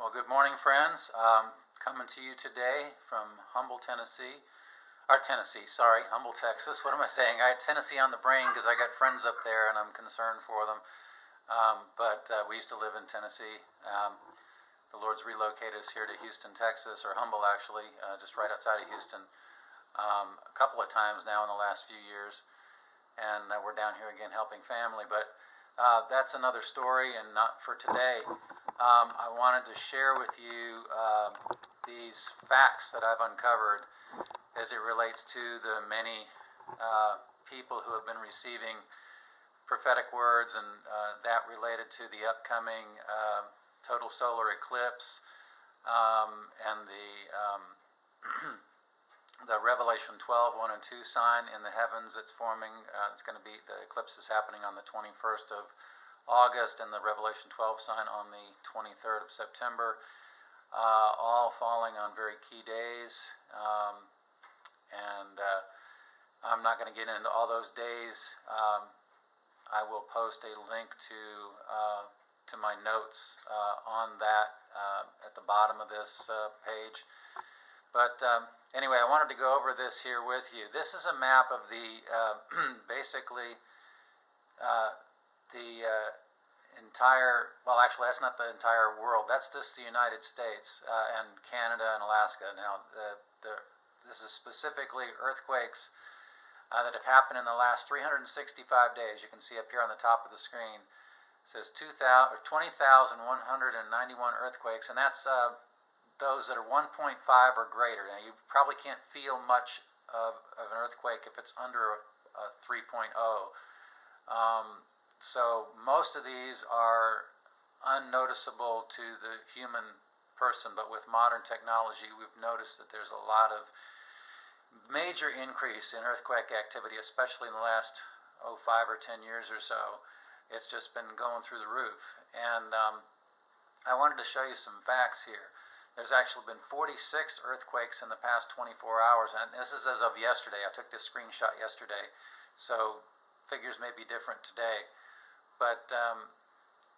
Well, good morning, friends. Coming to you today from Humble, Texas. What am I saying? I had Tennessee on the brain because I got friends up there and I'm concerned for them. But we used to live in Tennessee. The Lord's relocated us here to Houston, Texas, or Humble actually, just right outside of Houston, a couple of times now in the last few years. And we're down here again helping family. But that's another story and not for today. I wanted to share with you these facts that I've uncovered as it relates to the many people who have been receiving prophetic words and that related to the upcoming total solar eclipse and the Revelation 12, 1 and 2 sign in the heavens that's forming. It's going to be, the eclipse is happening on the 21st of August and the Revelation 12 sign on the 23rd of September, all falling on very key days. I'm not going to get into all those days. I will post a link to my notes on that at the bottom of this page. But anyway, I wanted to go over this here with you. This is a map of the basically the entire, well, actually, that's not the entire world. That's just the United States and Canada and Alaska. Now, this is specifically earthquakes that have happened in the last 365 days. You can see up here on the top of the screen. It says 20,191 earthquakes, and that's those that are 1.5 or greater. Now, you probably can't feel much of an earthquake if it's under a 3.0. So most of these are unnoticeable to the human person, but with modern technology, we've noticed that there's a lot of major increase in earthquake activity, especially in the last 5 or 10 years or so. It's just been going through the roof. And I wanted to show you some facts here. There's actually been 46 earthquakes in the past 24 hours, and this is as of yesterday. I took this screenshot yesterday, so figures may be different today. But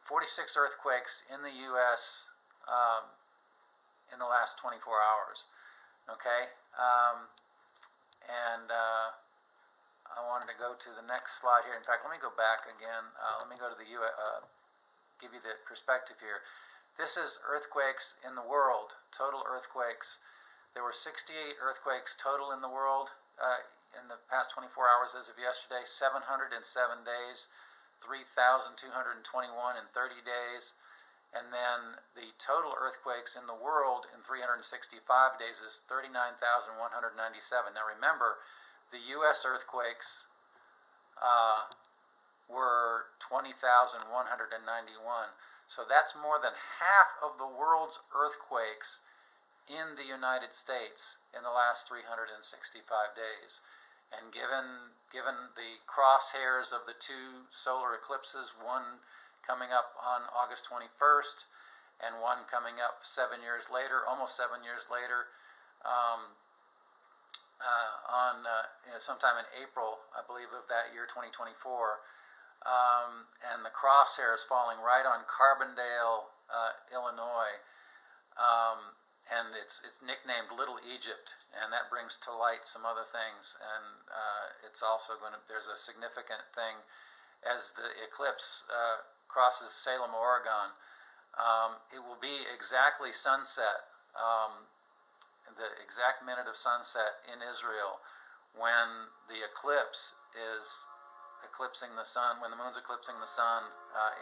46 earthquakes in the U.S. In the last 24 hours. Okay, I wanted to go to the next slide here. In fact, let me go back again. Let me go to the give you the perspective here. This is earthquakes in the world, total earthquakes. There were 68 earthquakes total in the world in the past 24 hours as of yesterday, 707 days. 3,221 in 30 days, and then the total earthquakes in the world in 365 days is 39,197. Now remember, the U.S. earthquakes were 20,191, so that's more than half of the world's earthquakes in the United States in the last 365 days. And given the crosshairs of the two solar eclipses, one coming up on August 21st and one coming up 7 years later, almost 7 years later, sometime in April, I believe, of that year, 2024, and the crosshairs falling right on Carbondale, Illinois. And it's nicknamed Little Egypt, and that brings to light some other things. And it's also there's a significant thing as the eclipse crosses Salem, Oregon. It will be exactly sunset, the exact minute of sunset in Israel when the eclipse is eclipsing the sun, when the moon's eclipsing the sun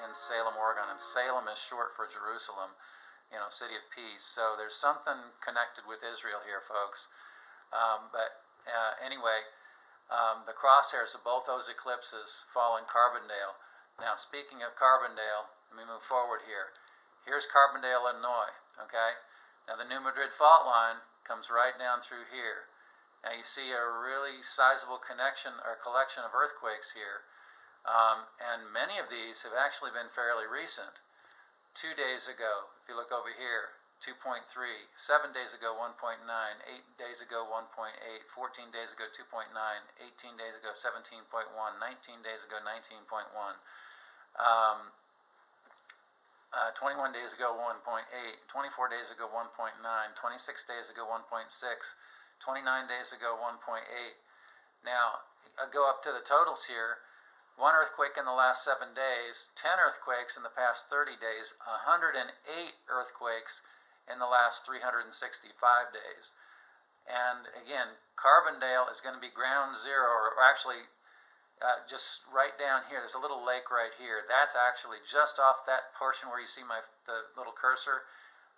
in Salem, Oregon. And Salem is short for Jerusalem. City of peace. So there's something connected with Israel here, folks. Anyway, the crosshairs of both those eclipses fall in Carbondale. Now, speaking of Carbondale, let me move forward here. Here's Carbondale, Illinois. Okay. Now, the New Madrid fault line comes right down through here. Now, you see a really sizable connection or collection of earthquakes here, and many of these have actually been fairly recent. 2 days ago, if you look over here, 2.3, 7 days ago, 1.9, 8 days ago, 1.8, 14 days ago, 2.9, 18 days ago, 17.1, 19 days ago, 19.1. 21 days ago 1.8, 24 days ago 1.9, 26 days ago 1.6, 29 days ago 1.8. Now, I go up to the totals here. 1 earthquake in the last 7 days, 10 earthquakes in the past 30 days, 108 earthquakes in the last 365 days. And again, Carbondale is going to be ground zero, or actually just right down here. There's a little lake right here. That's actually just off that portion where you see the little cursor.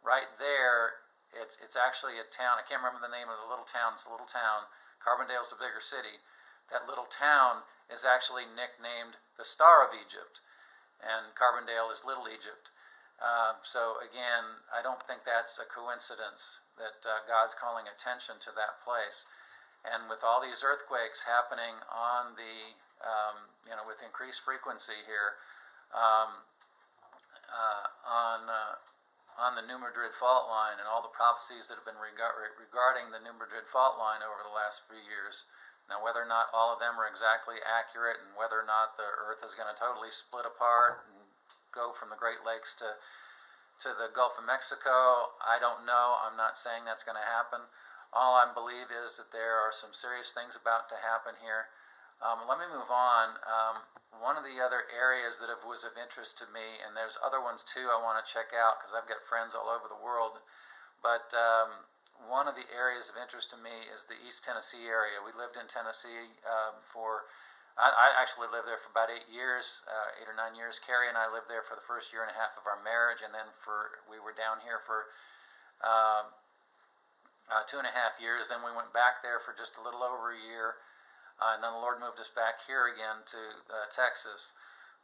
Right there, it's actually a town. I can't remember the name of the little town. It's a little town. Carbondale's a bigger city. That little town is actually nicknamed the Star of Egypt, and Carbondale is Little Egypt. So again, I don't think that's a coincidence that God's calling attention to that place. And with all these earthquakes happening on the, with increased frequency here, on the New Madrid fault line, and all the prophecies that have been regarding the New Madrid fault line over the last few years. Now, whether or not all of them are exactly accurate, and whether or not the Earth is going to totally split apart and go from the Great Lakes to the Gulf of Mexico, I don't know. I'm not saying that's going to happen. All I believe is that there are some serious things about to happen here. Let me move on. One of the other areas that was of interest to me, and there's other ones too I want to check out because I've got friends all over the world, but one of the areas of interest to me is the East Tennessee area. We lived in Tennessee I actually lived there for about 8 years, 8 or 9 years. Carrie and I lived there for the first year and a half of our marriage, and then we were down here for 2.5 years. Then we went back there for just a little over a year, and then the Lord moved us back here again to Texas.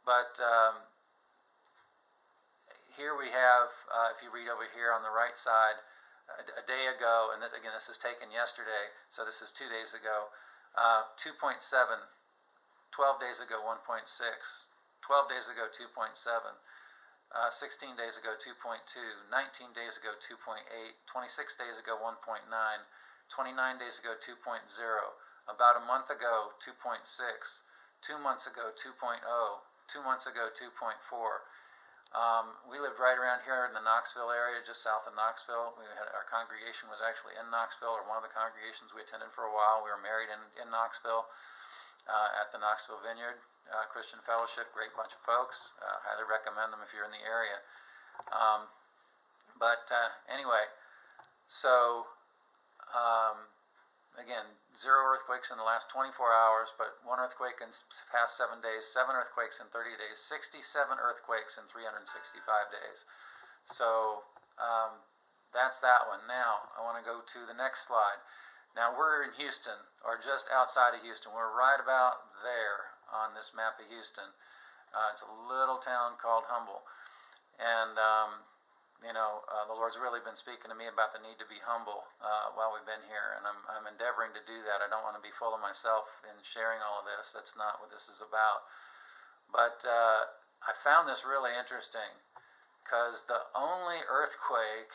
But here we have, if you read over here on the right side, a day ago, and this is taken yesterday, so this is 2 days ago, 2.7, 12 days ago 1.6, 12 days ago 2.7, 16 days ago 2.2, 19 days ago 2.8, 26 days ago 1.9, 29 days ago 2.0, about a month ago 2.6, 2 months ago 2.0, 2 months ago 2.4. We lived right around here in the Knoxville area, just south of Knoxville. Our congregation was actually in Knoxville, or one of the congregations we attended for a while. We were married in Knoxville at the Knoxville Vineyard Christian Fellowship. Great bunch of folks. Highly recommend them if you're in the area. Anyway, so again, 0 earthquakes in the last 24 hours, but 1 earthquake in the past 7 days, 7 earthquakes in 30 days, 67 earthquakes in 365 days. So that's that one. Now, I want to go to the next slide. Now, we're in Houston, or just outside of Houston. We're right about there on this map of Houston. It's a little town called Humble. And the Lord's really been speaking to me about the need to be humble while we've been here, and I'm endeavoring to do that. I don't want to be full of myself in sharing all of this. That's not what this is about. But I found this really interesting because the only earthquake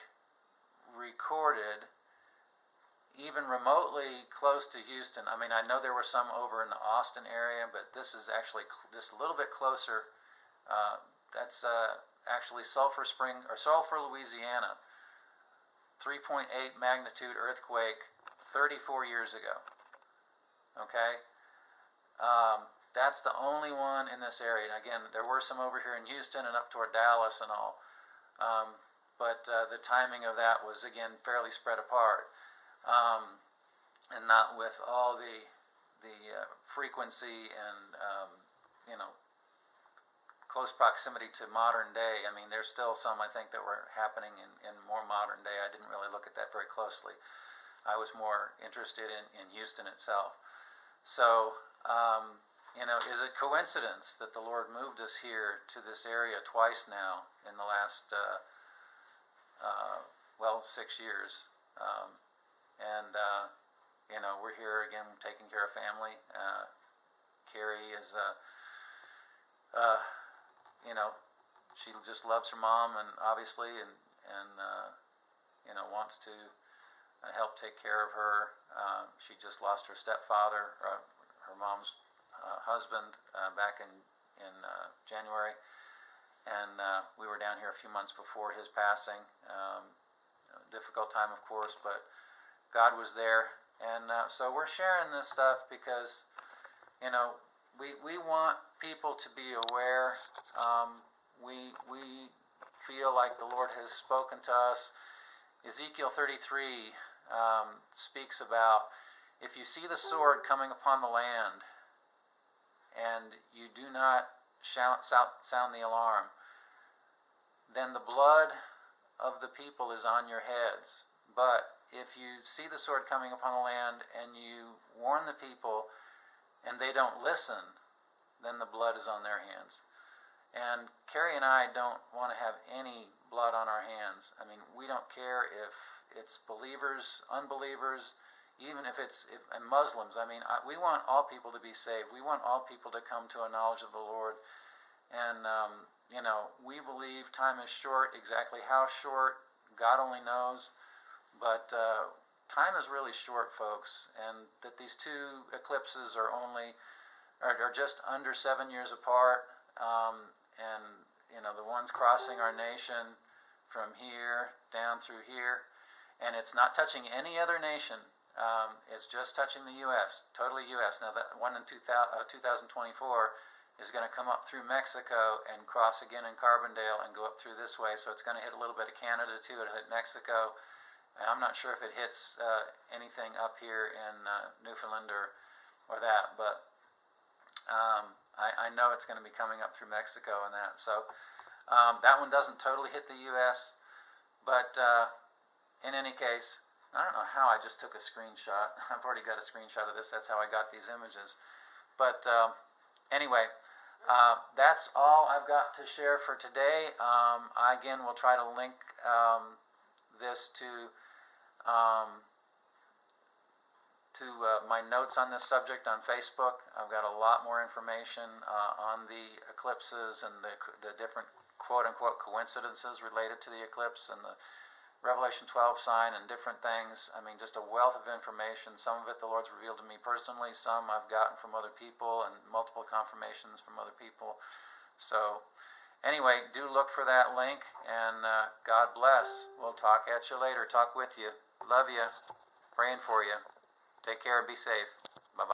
recorded even remotely close to Houston, I mean, I know there were some over in the Austin area, but this is actually just a little bit closer. That's actually Sulphur, Louisiana. 3.8 magnitude earthquake 34 years ago. Okay? That's the only one in this area. And again, there were some over here in Houston and up toward Dallas and all. But the timing of that was, again, fairly spread apart. And not with all the frequency and, close proximity to modern day. I mean, there's still some, I think, that were happening in more modern day. I didn't really look at that very closely. I was more interested in Houston itself. So, is it coincidence that the Lord moved us here to this area twice now in the last, 6 years? We're here again taking care of family. Carrie is, she just loves her mom, and obviously, and wants to help take care of her. She just lost her stepfather, her mom's husband, back in January, and we were down here a few months before his passing. Difficult time, of course, but God was there, and so we're sharing this stuff because, we want people to be aware. We feel like the Lord has spoken to us. Ezekiel 33 speaks about, if you see the sword coming upon the land and you do not sound the alarm, then the blood of the people is on your heads. But if you see the sword coming upon the land and you warn the people and they don't listen, then the blood is on their hands. And Carrie and I don't want to have any blood on our hands. I mean, we don't care if it's believers, unbelievers, even if it's Muslims. I mean, we want all people to be saved. We want all people to come to a knowledge of the Lord. And, we believe time is short. Exactly how short, God only knows. But time is really short, folks. And that these two eclipses are just under 7 years apart. And the ones crossing our nation from here down through here, and it's not touching any other nation. It's just touching the U.S., totally U.S. Now that one in 2024 is going to come up through Mexico and cross again in Carbondale and go up through this way, so it's going to hit a little bit of Canada too. It'll hit Mexico, and I'm not sure if it hits anything up here in Newfoundland or that, but I know it's going to be coming up through Mexico and that. So that one doesn't totally hit the U.S., but in any case, I don't know how I just took a screenshot. I've already got a screenshot of this. That's how I got these images. But anyway, that's all I've got to share for today. I, again, will try to link this to my notes on this subject on Facebook. I've got a lot more information on the eclipses and the different quote-unquote coincidences related to the eclipse and the Revelation 12 sign and different things. I mean, just a wealth of information. Some of it the Lord's revealed to me personally. Some I've gotten from other people and multiple confirmations from other people. So anyway, do look for that link, and God bless. We'll talk at you later. Talk with you. Love you. Praying for you. Take care and be safe.